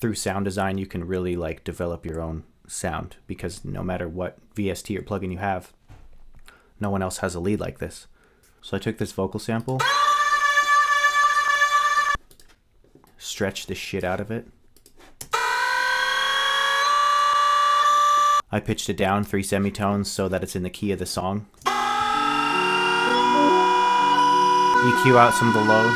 through sound design, you can really like develop your own sound, because no matter what VST or plugin you have, no one else has a lead like this. So I took this vocal sample, stretched the shit out of it. I pitched it down 3 semitones so that it's in the key of the song. EQ out some of the lows.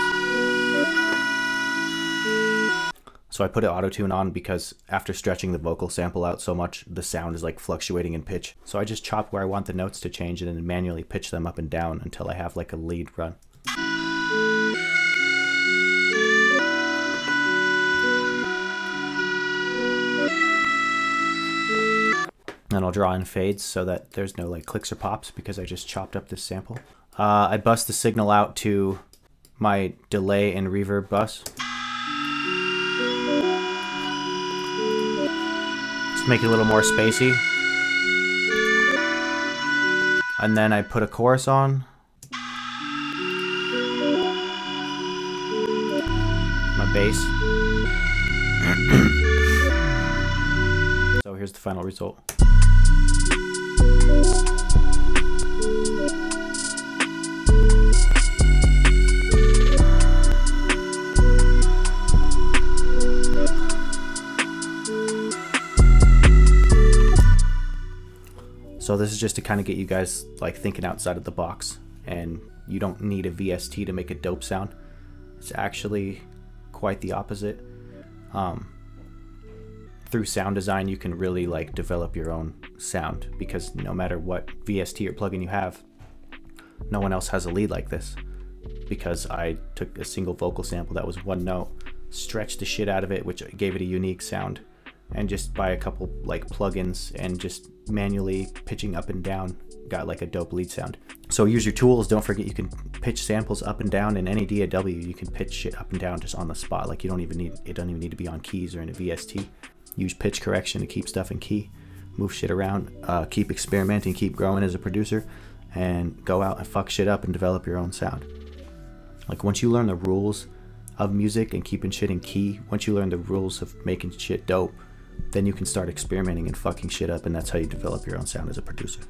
So I put an auto-tune on because after stretching the vocal sample out so much, the sound is like fluctuating in pitch. So I just chop where I want the notes to change and then manually pitch them up and down until I have like a lead run. And I'll draw in fades so that there's no like clicks or pops because I just chopped up this sample. I bust the signal out to my delay and reverb bus. Just make it a little more spacey. And then I put a chorus on. My bass. So here's the final result. So this is just to kind of get you guys like thinking outside of the box, and you don't need a VST to make a dope sound. It's actually quite the opposite. Through sound design, you can really like develop your own sound, because no matter what VST or plugin you have, no one else has a lead like this. Because I took a single vocal sample that was one note, stretched the shit out of it, which gave it a unique sound, and just by a couple like plugins and just manually pitching up and down got like a dope lead sound. So use your tools. Don't forget you can pitch samples up and down in any DAW. You can pitch shit up and down just on the spot. Like it don't even need to be on keys or in a VST. Use pitch correction to keep stuff in key, move shit around, keep experimenting, keep growing as a producer, and go out and fuck shit up and develop your own sound. Like once you learn the rules of music and keeping shit in key, once you learn the rules of making shit dope, then you can start experimenting and fucking shit up, and that's how you develop your own sound as a producer.